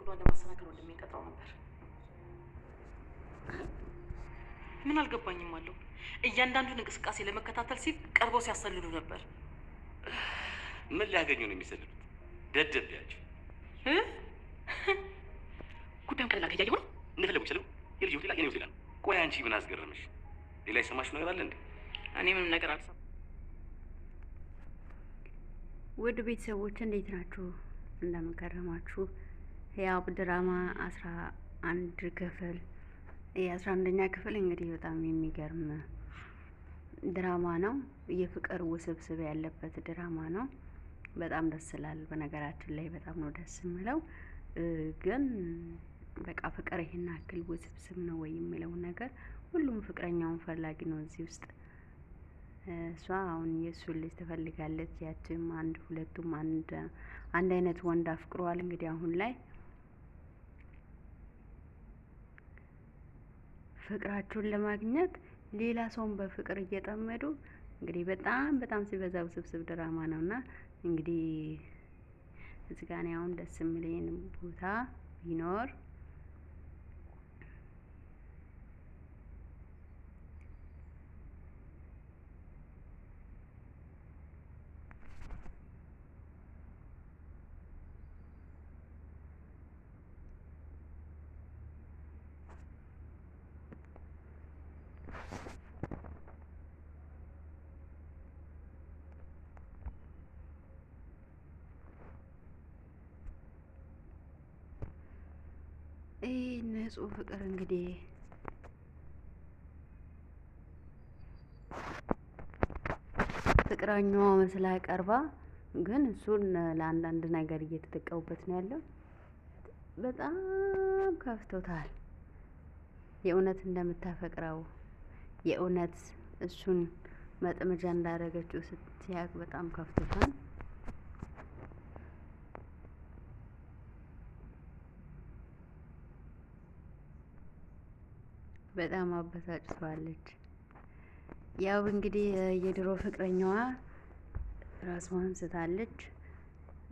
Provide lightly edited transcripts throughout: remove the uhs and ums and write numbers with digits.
ተንኮሏን ለማሰናከል ወደሚቀጥረው ነበር። ምን አልገባኝም አለው። እያንዳንዱን እንቅስቃሴ ለመከታተል ሲል ቀርበው ሲያሰልሉ ነበር። ምን ሊያገኙ ነው የሚሰልሉት? ደደብያቸው ጉዳዩን ቀላል እያየሁ ነው። እንደፈለጉ ይችላሉ። የልጅ ሆቴል የኔ ሆቴል ነው። ቆይ አንቺ ምን አስገረመሽ? ሌላ የሰማሽው ነገር አለ እንዴ? እኔ ምንም ነገር አልሰማሁም። ውድ ቤተሰቦች እንዴት ናችሁ? እንደምን ከረማችሁ? ያው ድራማ 11 ክፍል የ11ኛ ክፍል እንግዲህ በጣም የሚገርም ድራማ ነው። የፍቅር ውስብስብ ያለበት ድራማ ነው። በጣም ደስ ይላል። በነገራችን ላይ በጣም ነው ደስ የሚለው። ግን በቃ ፍቅር ይሄን ያክል ውስብስብ ነው ወይ የሚለው ነገር ሁሉም ፍቅረኛውን ፈላጊ ነው እዚህ ውስጥ። እሷ አሁን የእሱን ልጅ ትፈልጋለች። ያችም ሁለቱም አንድ አይነት ወንድ አፍቅሯል። እንግዲህ አሁን ላይ ፍቅራቸውን ለማግኘት ሌላ ሰውን በፍቅር እየጠመዱ እንግዲህ በጣም ሲበዛ ውስብስብ ድራማ ነውና እንግዲህ እዚህ ጋር ነው አሁን ደስ የሚለኝ ቦታ ቢኖር ንጹህ ፍቅር እንግዲህ ፍቅረኛዋ መስላ ቀርባ ግን እሱን ለአንዳንድ ነገር እየተጠቀሙበት ነው ያለው። በጣም ከፍቶታል። የእውነት እንደምታፈቅረው የእውነት እሱን መጥመጃ እንዳደረገችው ስትያቅ በጣም ከፍቶታል። በጣም አበሳጭቷለች። ያው እንግዲህ የድሮ ፍቅረኛዋ ራስዋን ስታለች።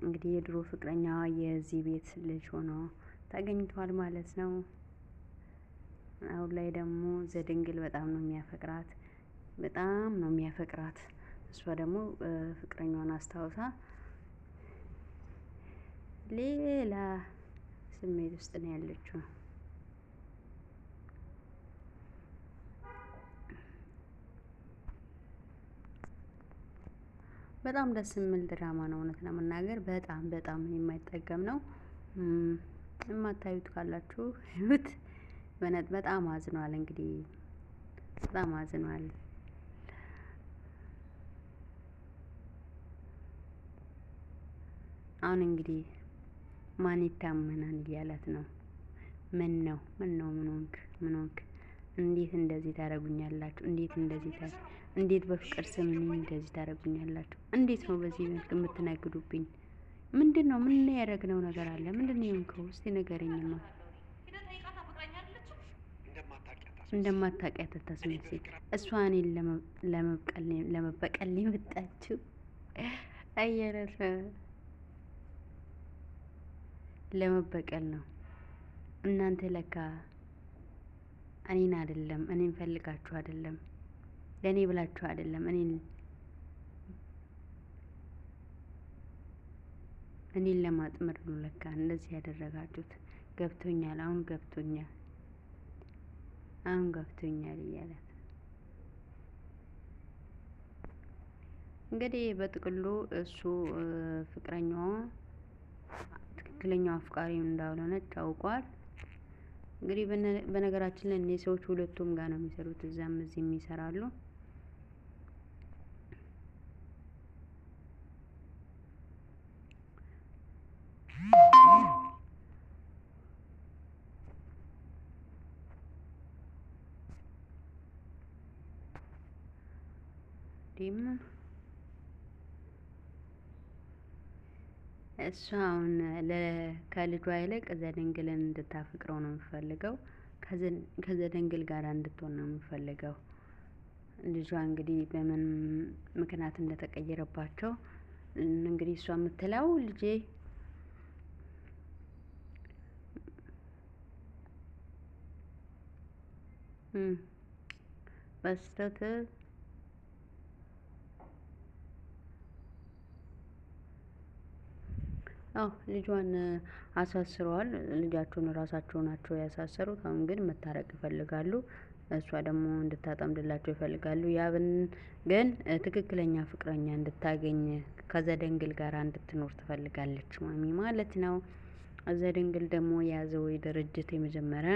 እንግዲህ የድሮ ፍቅረኛዋ የዚህ ቤት ልጅ ሆኖ ተገኝቷል ማለት ነው። አሁን ላይ ደግሞ ዘድንግል በጣም ነው የሚያፈቅራት። እሷ ደግሞ ፍቅረኛዋን አስታውሳ ሌላ ስሜት ውስጥ ነው ያለችው። በጣም ደስ የሚል ድራማ ነው። እውነት ለመናገር በጣም የማይጠገም ነው። የማታዩት ካላችሁ እዩት። በጣም አዝኗል። እንግዲህ በጣም አዝኗል። አሁን እንግዲህ ማን ይታመናል እያላት ነው። ምን ሆንክ? እንዴት እንደዚህ ታደርጉኛላችሁ? እንዴት በፍቅር ስም እንደዚህ ታደርጉኛላችሁ? እንዴት ነው በዚህ መልክ የምትነግዱብኝ? ምንድነው? ምን ያደረግነው ነገር አለ? ምንድነው የሆንከው? እስቲ ንገረኝማ። እንደማታውቂያት አታስመስይ። እሷ እኔን ለመበቀል የመጣችው አየረሰ ለመበቀል ነው። እናንተ ለካ እኔን ፈልጋችሁ አይደለም፣ ለእኔ ብላችሁ አይደለም፣ እኔን ለማጥመድ ነው ለካ እንደዚህ ያደረጋችሁት። ገብቶኛል፣ አሁን ገብቶኛል እያላት እንግዲህ በጥቅሉ እሱ ፍቅረኛዋ ትክክለኛው አፍቃሪው እንዳልሆነች ታውቋል። እንግዲህ በነገራችን ላይ እነዚህ ሰዎች ሁለቱም ጋር ነው የሚሰሩት፣ እዛም እዚህም ይሰራሉ። እሷ አሁን ከልጇ ይልቅ ዘድንግልን እንድታፈቅረው ነው የምፈልገው። ከዘድንግል ጋር እንድትሆን ነው የምፈልገው። ልጇ እንግዲህ በምን ምክንያት እንደተቀየረባቸው እንግዲህ እሷ የምትለው ልጄ በስተት ልጇን አሳስረዋል። ልጃቸውን ራሳቸው ናቸው ያሳሰሩት። አሁን ግን መታረቅ ይፈልጋሉ። እሷ ደግሞ እንድታጠምድላቸው ይፈልጋሉ። ያብን ግን ትክክለኛ ፍቅረኛ እንድታገኝ ከዘደንግል ጋር እንድትኖር ትፈልጋለች ማሚ ማለት ነው። ዘደንግል ደግሞ የያዘው ድርጅት የመጀመሪያ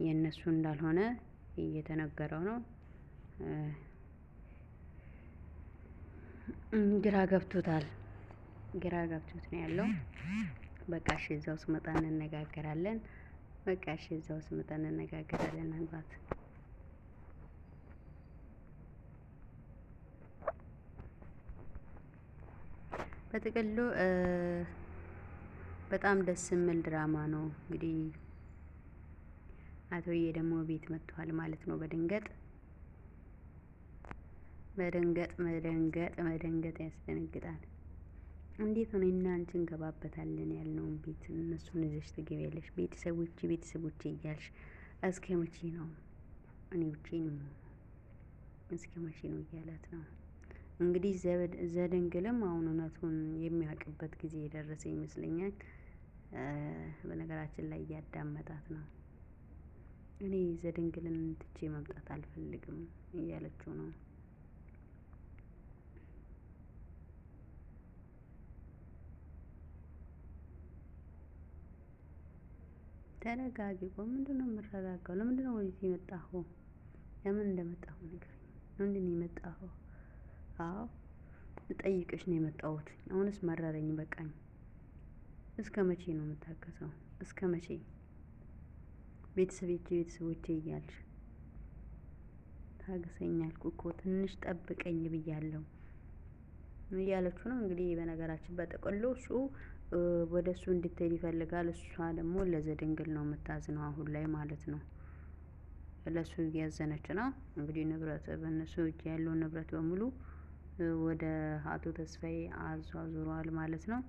የእነሱ እንዳልሆነ እየተነገረው ነው። ግራ ገብቶታል። ግራ ገብቶት ነው ያለው። በቃ እሺ እዛው ስመጣ እንነጋገራለን። በቃ እሺ እዛው ስመጣ እንነጋገራለን አልባት። በጥቅሉ በጣም ደስ የሚል ድራማ ነው። እንግዲህ አቶዬ ደግሞ ቤት መጥቷል ማለት ነው። መደንገጥ ያስደነግጣል። እንዴት ነው እና አንቺ እንገባበታለን ያልነውን ቤት እነሱን ይዘሽ ትገቢያለሽ? ቤተሰቦቼ እያልሽ እስከ መቼ ነው? እኔ ብቻዬን እስከ መቼ ነው እያላት ነው እንግዲህ። ዘደንግልም አሁን እውነቱን የሚያውቅበት ጊዜ የደረሰ ይመስለኛል። በነገራችን ላይ እያዳመጣት ነው። እኔ ዘደንግልን ትቼ መምጣት አልፈልግም እያለችው ነው። ተረጋጊ። ምንድነው የምረጋጋው? ለምንድነው ወዲህ የመጣኸው? ለምን እንደመጣሁ ንገረኝ። ምንድነው የመጣኸው? አዎ ልጠይቅሽ ነው የመጣሁት። አሁንስ መረረኝ፣ በቃኝ። እስከ መቼ ነው የምታገሰው? እስከ መቼ? ቤተሰቦቼ እያልሽ ታገሰኝ አልኩ እኮ ትንሽ ጠብቀኝ ብያለሁ እያለችው ነው እንግዲህ። በነገራችን በጥቅሉ እሱ ወደ እሱ እንድትሄድ ይፈልጋል። እሷ ደግሞ ለዘደንግል ነው የምታዝነው አሁን ላይ ማለት ነው። ለሱ እያዘነች ነው እንግዲህ። ንብረት በእነሱ እጅ ያለውን ንብረት በሙሉ ወደ አቶ ተስፋዬ አዟዙሯል ማለት ነው።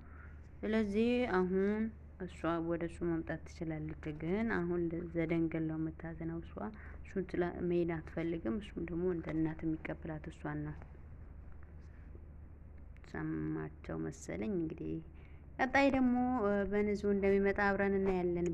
ስለዚህ አሁን እሷ ወደ እሱ መምጣት ትችላለች፣ ግን አሁን ዘደንግል ነው የምታዝነው። እሱን መሄድ አትፈልግም። እሱም ደግሞ እንደ እናት የሚቀበላት እሷን ነው። ሰማቸው መሰለኝ እንግዲህ። ቀጣይ ደግሞ በንዙ እንደሚመጣ አብረን እናያለን።